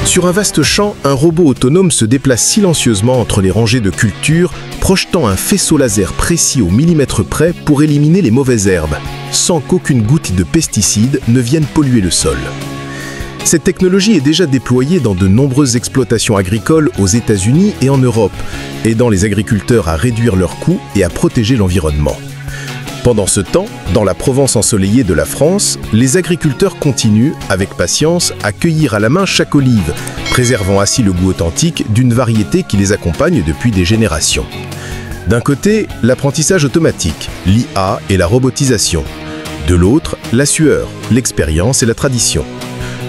Sur un vaste champ, un robot autonome se déplace silencieusement entre les rangées de cultures, projetant un faisceau laser précis au millimètre près pour éliminer les mauvaises herbes, sans qu'aucune goutte de pesticide ne vienne polluer le sol. Cette technologie est déjà déployée dans de nombreuses exploitations agricoles aux États-Unis et en Europe, aidant les agriculteurs à réduire leurs coûts et à protéger l'environnement. Pendant ce temps, dans la Provence ensoleillée de la France, les agriculteurs continuent, avec patience, à cueillir à la main chaque olive, préservant ainsi le goût authentique d'une variété qui les accompagne depuis des générations. D'un côté, l'apprentissage automatique, l'IA et la robotisation. De l'autre, la sueur, l'expérience et la tradition.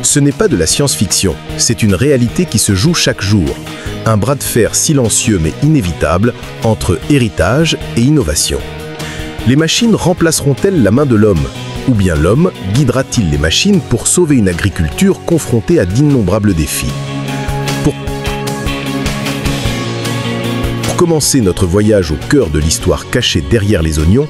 Ce n'est pas de la science-fiction, c'est une réalité qui se joue chaque jour. Un bras de fer silencieux mais inévitable entre héritage et innovation. Les machines remplaceront-elles la main de l'homme? Ou bien l'homme guidera-t-il les machines pour sauver une agriculture confrontée à d'innombrables défis? Pour commencer notre voyage au cœur de l'histoire cachée derrière les oignons,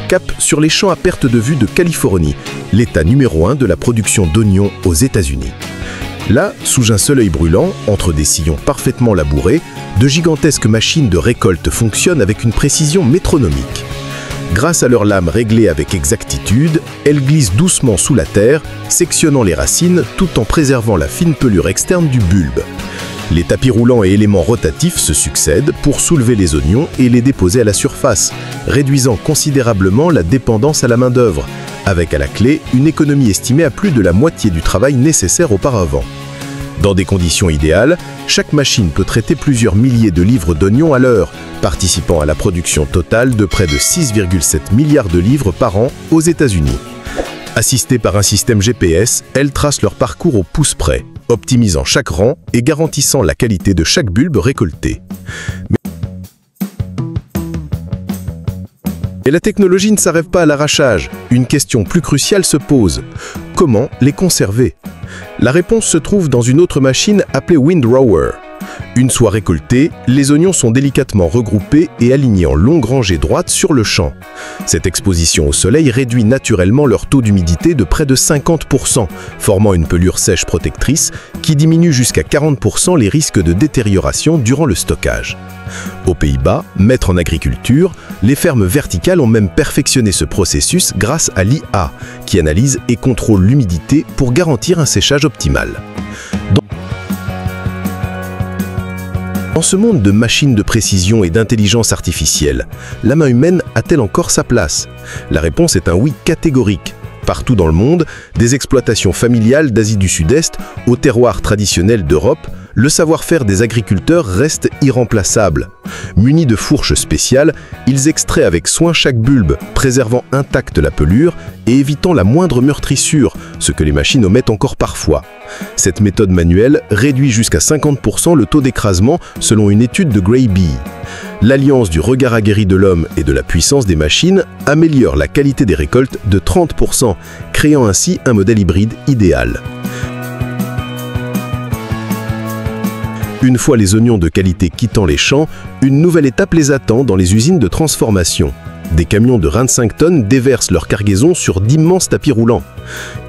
cap sur les champs à perte de vue de Californie, l'état numéro 1 de la production d'oignons aux États-Unis. Là, sous un soleil brûlant, entre des sillons parfaitement labourés, de gigantesques machines de récolte fonctionnent avec une précision métronomique. Grâce à leurs lames réglées avec exactitude, elles glissent doucement sous la terre, sectionnant les racines tout en préservant la fine pelure externe du bulbe. Les tapis roulants et éléments rotatifs se succèdent pour soulever les oignons et les déposer à la surface, réduisant considérablement la dépendance à la main-d'œuvre, avec à la clé une économie estimée à plus de la moitié du travail nécessaire auparavant. Dans des conditions idéales, chaque machine peut traiter plusieurs milliers de livres d'oignons à l'heure, participant à la production totale de près de 6,7 milliards de livres par an aux États-Unis. Assistées par un système GPS, elles tracent leur parcours au pouce près, optimisant chaque rang et garantissant la qualité de chaque bulbe récolté. Mais la technologie ne s'arrête pas à l'arrachage. Une question plus cruciale se pose. Comment les conserver? La réponse se trouve dans une autre machine appelée Windrower. Une fois récoltés, les oignons sont délicatement regroupés et alignés en longues rangées droites sur le champ. Cette exposition au soleil réduit naturellement leur taux d'humidité de près de 50%, formant une pelure sèche protectrice qui diminue jusqu'à 40% les risques de détérioration durant le stockage. Aux Pays-Bas, maîtres en agriculture, les fermes verticales ont même perfectionné ce processus grâce à l'IA, qui analyse et contrôle l'humidité pour garantir un séchage optimal. Dans ce monde de machines de précision et d'intelligence artificielle, la main humaine a-t-elle encore sa place? La réponse est un oui catégorique. Partout dans le monde, des exploitations familiales d'Asie du Sud-Est aux terroirs traditionnels d'Europe, le savoir-faire des agriculteurs reste irremplaçable. Munis de fourches spéciales, ils extraient avec soin chaque bulbe, préservant intacte la pelure et évitant la moindre meurtrissure, ce que les machines omettent encore parfois. Cette méthode manuelle réduit jusqu'à 50% le taux d'écrasement selon une étude de Gray Bee. L'alliance du regard aguerri de l'homme et de la puissance des machines améliore la qualité des récoltes de 30%, créant ainsi un modèle hybride idéal. Une fois les oignons de qualité quittant les champs, une nouvelle étape les attend dans les usines de transformation. Des camions de 25 tonnes déversent leur cargaison sur d'immenses tapis roulants.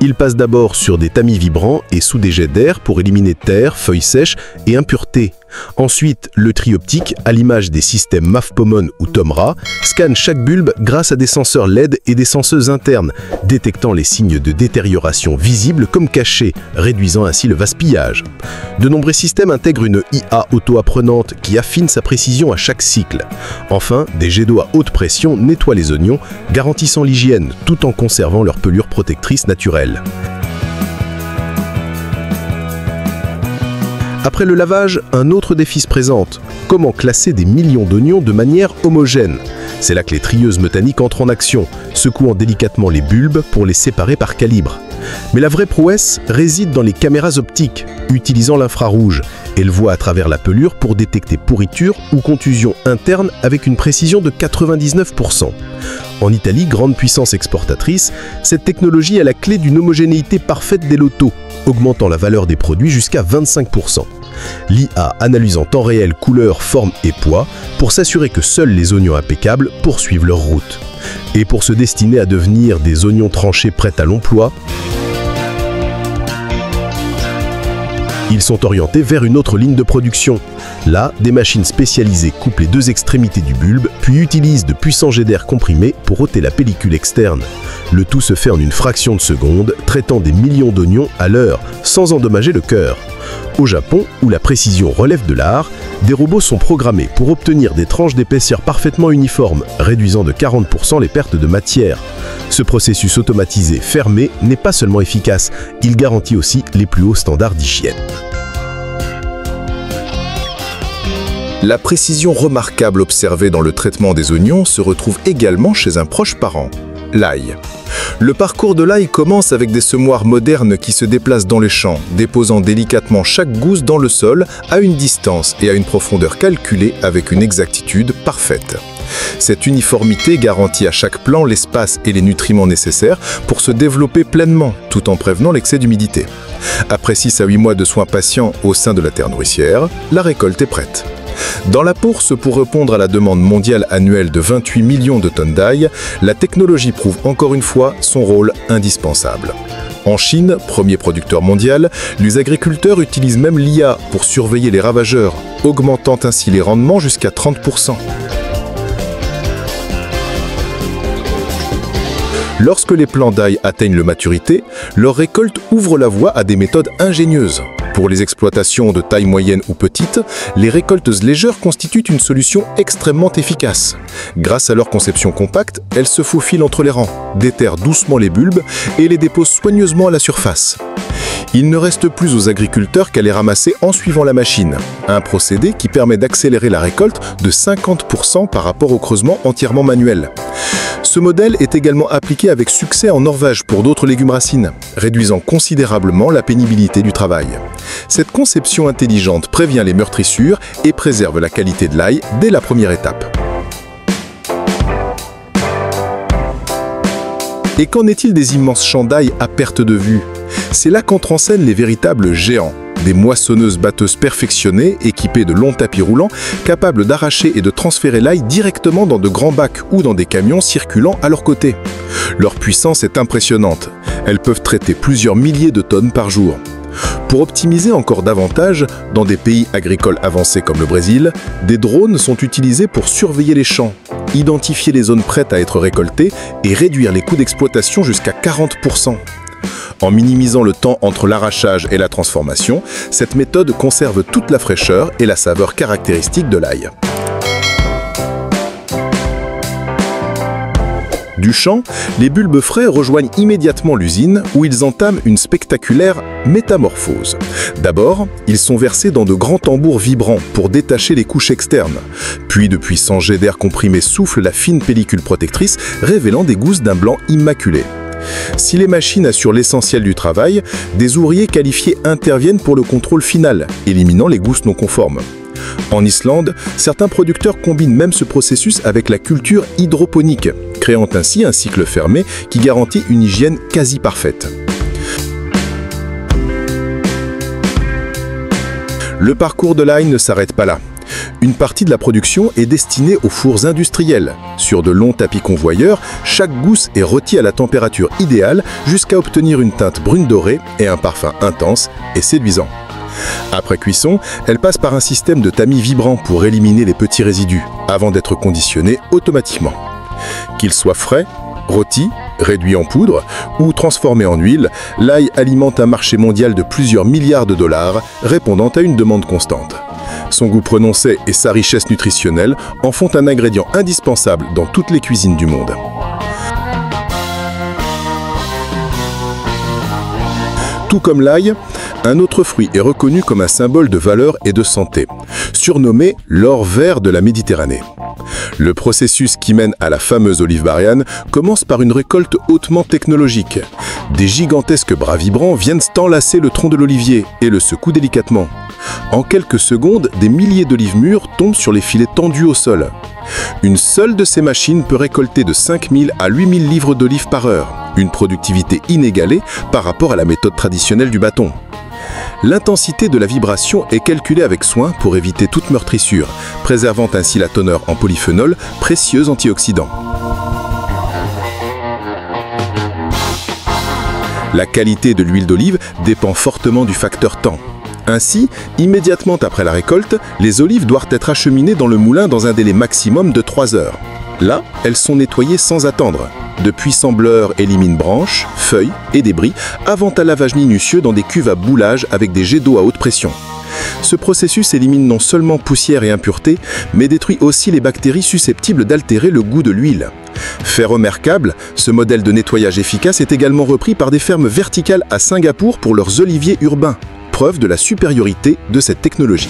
Ils passent d'abord sur des tamis vibrants et sous des jets d'air pour éliminer terre, feuilles sèches et impuretés. Ensuite, le tri optique, à l'image des systèmes MAFPOMON ou TOMRA, scanne chaque bulbe grâce à des senseurs LED et des senseuses internes, détectant les signes de détérioration visibles comme cachés, réduisant ainsi le gaspillage. De nombreux systèmes intègrent une IA auto-apprenante qui affine sa précision à chaque cycle. Enfin, des jets d'eau à haute pression nettoient les oignons, garantissant l'hygiène tout en conservant leur pelure protectrice naturelle. Après le lavage, un autre défi se présente. Comment classer des millions d'oignons de manière homogène? C'est là que les trieuses mécaniques entrent en action, secouant délicatement les bulbes pour les séparer par calibre. Mais la vraie prouesse réside dans les caméras optiques, utilisant l'infrarouge. Elles voient à travers la pelure pour détecter pourriture ou contusion interne avec une précision de 99%. En Italie, grande puissance exportatrice, cette technologie est la clé d'une homogénéité parfaite des lotos, augmentant la valeur des produits jusqu'à 25%. L'IA analyse en temps réel couleur, forme et poids pour s'assurer que seuls les oignons impeccables poursuivent leur route. Et pour se destiner à devenir des oignons tranchés prêts à l'emploi, Ils sont orientés vers une autre ligne de production. Là, des machines spécialisées coupent les deux extrémités du bulbe, puis utilisent de puissants jets d'air comprimés pour ôter la pellicule externe. Le tout se fait en une fraction de seconde, traitant des millions d'oignons à l'heure, sans endommager le cœur. Au Japon, où la précision relève de l'art, des robots sont programmés pour obtenir des tranches d'épaisseur parfaitement uniformes, réduisant de 40% les pertes de matière. Ce processus automatisé fermé n'est pas seulement efficace, il garantit aussi les plus hauts standards d'hygiène. La précision remarquable observée dans le traitement des oignons se retrouve également chez un proche parent, l'ail. Le parcours de l'ail commence avec des semoirs modernes qui se déplacent dans les champs, déposant délicatement chaque gousse dans le sol à une distance et à une profondeur calculée avec une exactitude parfaite. Cette uniformité garantit à chaque plant l'espace et les nutriments nécessaires pour se développer pleinement, tout en prévenant l'excès d'humidité. Après 6 à 8 mois de soins patients au sein de la terre nourricière, la récolte est prête. Dans la course pour répondre à la demande mondiale annuelle de 28 millions de tonnes d'ail, la technologie prouve encore une fois son rôle indispensable. En Chine, premier producteur mondial, les agriculteurs utilisent même l'IA pour surveiller les ravageurs, augmentant ainsi les rendements jusqu'à 30%. Lorsque les plants d'ail atteignent la maturité, leur récolte ouvre la voie à des méthodes ingénieuses. Pour les exploitations de taille moyenne ou petite, les récolteuses légères constituent une solution extrêmement efficace. Grâce à leur conception compacte, elles se faufilent entre les rangs, déterrent doucement les bulbes et les déposent soigneusement à la surface. Il ne reste plus aux agriculteurs qu'à les ramasser en suivant la machine, un procédé qui permet d'accélérer la récolte de 50% par rapport au creusement entièrement manuel. Ce modèle est également appliqué avec succès en Norvège pour d'autres légumes racines, réduisant considérablement la pénibilité du travail. Cette conception intelligente prévient les meurtrissures et préserve la qualité de l'ail dès la première étape. Et qu'en est-il des immenses champs d'ail à perte de vue? C'est là qu'entrent en scène les véritables géants. Des moissonneuses-batteuses perfectionnées, équipées de longs tapis roulants, capables d'arracher et de transférer l'ail directement dans de grands bacs ou dans des camions circulant à leur côté. Leur puissance est impressionnante. Elles peuvent traiter plusieurs milliers de tonnes par jour. Pour optimiser encore davantage, dans des pays agricoles avancés comme le Brésil, des drones sont utilisés pour surveiller les champs, identifier les zones prêtes à être récoltées et réduire les coûts d'exploitation jusqu'à 40%. En minimisant le temps entre l'arrachage et la transformation, cette méthode conserve toute la fraîcheur et la saveur caractéristique de l'ail. Du champ, les bulbes frais rejoignent immédiatement l'usine où ils entament une spectaculaire métamorphose. D'abord, ils sont versés dans de grands tambours vibrants pour détacher les couches externes. Puis de puissants jets d'air comprimés soufflent la fine pellicule protectrice, révélant des gousses d'un blanc immaculé. Si les machines assurent l'essentiel du travail, des ouvriers qualifiés interviennent pour le contrôle final, éliminant les gousses non conformes. En Islande, certains producteurs combinent même ce processus avec la culture hydroponique, créant ainsi un cycle fermé qui garantit une hygiène quasi parfaite. Le parcours de l'ail ne s'arrête pas là. Une partie de la production est destinée aux fours industriels. Sur de longs tapis convoyeurs, chaque gousse est rôtie à la température idéale jusqu'à obtenir une teinte brune dorée et un parfum intense et séduisant. Après cuisson, elle passe par un système de tamis vibrant pour éliminer les petits résidus, avant d'être conditionnée automatiquement. Qu'il soit frais, rôti, réduit en poudre ou transformé en huile, l'ail alimente un marché mondial de plusieurs milliards de dollars, répondant à une demande constante. Son goût prononcé et sa richesse nutritionnelle en font un ingrédient indispensable dans toutes les cuisines du monde. Tout comme l'ail, un autre fruit est reconnu comme un symbole de valeur et de santé, surnommé l'or vert de la Méditerranée. Le processus qui mène à la fameuse olive bariane commence par une récolte hautement technologique. Des gigantesques bras vibrants viennent enlacer le tronc de l'olivier et le secouent délicatement. En quelques secondes, des milliers d'olives mûres tombent sur les filets tendus au sol. Une seule de ces machines peut récolter de 5000 à 8000 livres d'olives par heure, une productivité inégalée par rapport à la méthode traditionnelle du bâton. L'intensité de la vibration est calculée avec soin pour éviter toute meurtrissure, préservant ainsi la teneur en polyphénol, précieux antioxydant. La qualité de l'huile d'olive dépend fortement du facteur temps. Ainsi, immédiatement après la récolte, les olives doivent être acheminées dans le moulin dans un délai maximum de 3 heures. Là, elles sont nettoyées sans attendre. De puissants bleurs éliminent branches, feuilles et débris avant un lavage minutieux dans des cuves à boulage avec des jets d'eau à haute pression. Ce processus élimine non seulement poussière et impuretés, mais détruit aussi les bactéries susceptibles d'altérer le goût de l'huile. Fait remarquable, ce modèle de nettoyage efficace est également repris par des fermes verticales à Singapour pour leurs oliviers urbains, preuve de la supériorité de cette technologie.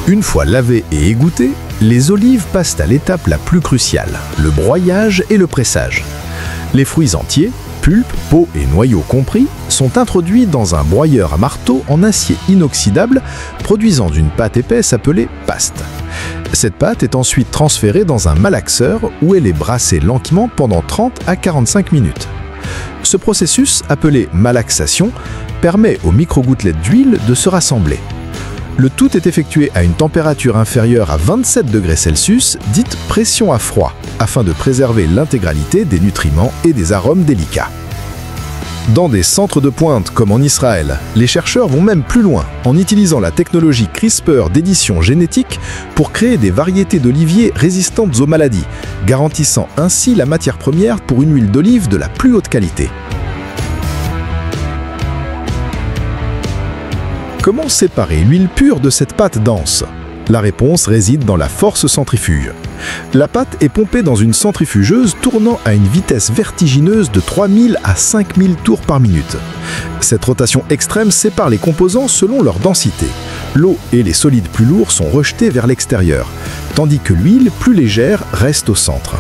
Une fois lavées et égouttées, les olives passent à l'étape la plus cruciale, le broyage et le pressage. Les fruits entiers, pulpe, peau et noyaux compris, sont introduits dans un broyeur à marteau en acier inoxydable, produisant une pâte épaisse appelée paste. Cette pâte est ensuite transférée dans un malaxeur où elle est brassée lentement pendant 30 à 45 minutes. Ce processus, appelé malaxation, permet aux microgouttelettes d'huile de se rassembler. Le tout est effectué à une température inférieure à 27 degrés Celsius, dite pression à froid, afin de préserver l'intégralité des nutriments et des arômes délicats. Dans des centres de pointe comme en Israël, les chercheurs vont même plus loin en utilisant la technologie CRISPR d'édition génétique pour créer des variétés d'oliviers résistantes aux maladies, garantissant ainsi la matière première pour une huile d'olive de la plus haute qualité. Comment séparer l'huile pure de cette pâte dense? La réponse réside dans la force centrifuge. La pâte est pompée dans une centrifugeuse tournant à une vitesse vertigineuse de 3000 à 5000 tours par minute. Cette rotation extrême sépare les composants selon leur densité. L'eau et les solides plus lourds sont rejetés vers l'extérieur, tandis que l'huile plus légère reste au centre.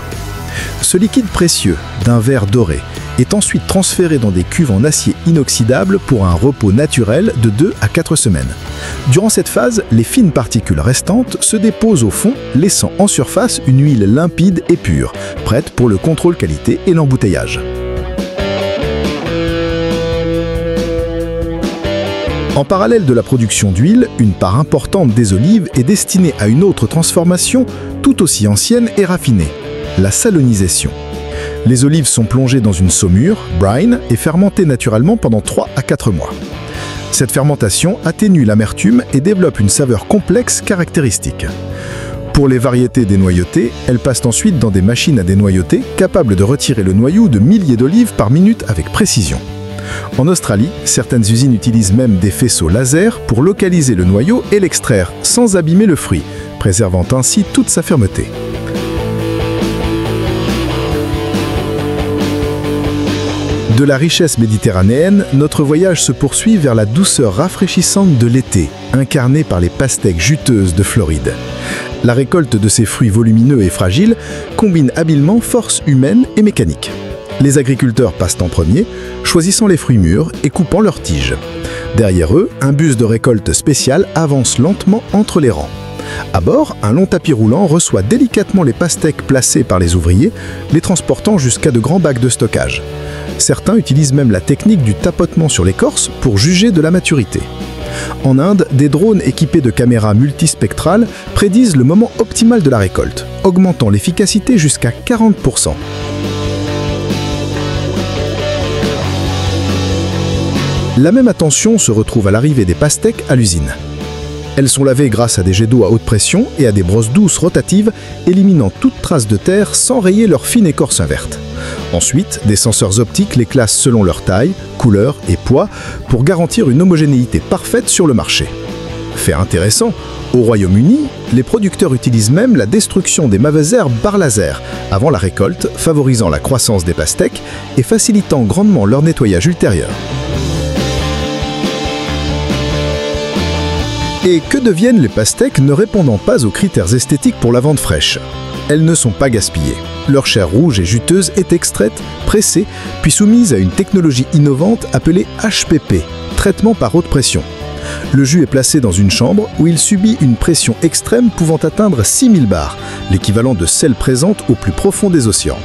Ce liquide précieux, d'un vert doré, est ensuite transféré dans des cuves en acier inoxydable pour un repos naturel de 2 à 4 semaines. Durant cette phase, les fines particules restantes se déposent au fond, laissant en surface une huile limpide et pure, prête pour le contrôle qualité et l'embouteillage. En parallèle de la production d'huile, une part importante des olives est destinée à une autre transformation tout aussi ancienne et raffinée, la salonisation. Les olives sont plongées dans une saumure, brine, et fermentées naturellement pendant 3 à 4 mois. Cette fermentation atténue l'amertume et développe une saveur complexe caractéristique. Pour les variétés dénoyautées, elles passent ensuite dans des machines à dénoyauter capables de retirer le noyau de milliers d'olives par minute avec précision. En Australie, certaines usines utilisent même des faisceaux laser pour localiser le noyau et l'extraire sans abîmer le fruit, préservant ainsi toute sa fermeté. De la richesse méditerranéenne, notre voyage se poursuit vers la douceur rafraîchissante de l'été, incarnée par les pastèques juteuses de Floride. La récolte de ces fruits volumineux et fragiles combine habilement force humaine et mécanique. Les agriculteurs passent en premier, choisissant les fruits mûrs et coupant leurs tiges. Derrière eux, un bus de récolte spécial avance lentement entre les rangs. À bord, un long tapis roulant reçoit délicatement les pastèques placées par les ouvriers, les transportant jusqu'à de grands bacs de stockage. Certains utilisent même la technique du tapotement sur l'écorce pour juger de la maturité. En Inde, des drones équipés de caméras multispectrales prédisent le moment optimal de la récolte, augmentant l'efficacité jusqu'à 40%. La même attention se retrouve à l'arrivée des pastèques à l'usine. Elles sont lavées grâce à des jets d'eau à haute pression et à des brosses douces rotatives, éliminant toute trace de terre sans rayer leur fine écorce verte. Ensuite, des senseurs optiques les classent selon leur taille, couleur et poids pour garantir une homogénéité parfaite sur le marché. Fait intéressant, au Royaume-Uni, les producteurs utilisent même la destruction des mauvaises herbes par laser avant la récolte, favorisant la croissance des pastèques et facilitant grandement leur nettoyage ultérieur. Et que deviennent les pastèques ne répondant pas aux critères esthétiques pour la vente fraîche? Elles ne sont pas gaspillées. Leur chair rouge et juteuse est extraite, pressée, puis soumise à une technologie innovante appelée HPP, traitement par haute pression. Le jus est placé dans une chambre où il subit une pression extrême pouvant atteindre 6000 bars, l'équivalent de celle présente au plus profond des océans.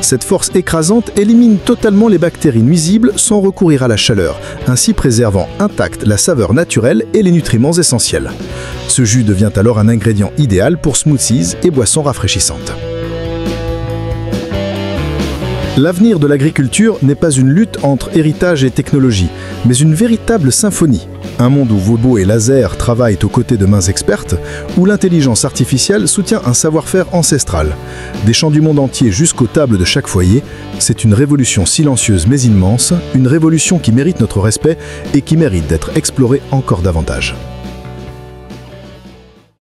Cette force écrasante élimine totalement les bactéries nuisibles sans recourir à la chaleur, ainsi préservant intacte la saveur naturelle et les nutriments essentiels. Ce jus devient alors un ingrédient idéal pour smoothies et boissons rafraîchissantes. L'avenir de l'agriculture n'est pas une lutte entre héritage et technologie, mais une véritable symphonie. Un monde où robots et lasers travaillent aux côtés de mains expertes, où l'intelligence artificielle soutient un savoir-faire ancestral. Des champs du monde entier jusqu'aux tables de chaque foyer, c'est une révolution silencieuse mais immense, une révolution qui mérite notre respect et qui mérite d'être explorée encore davantage.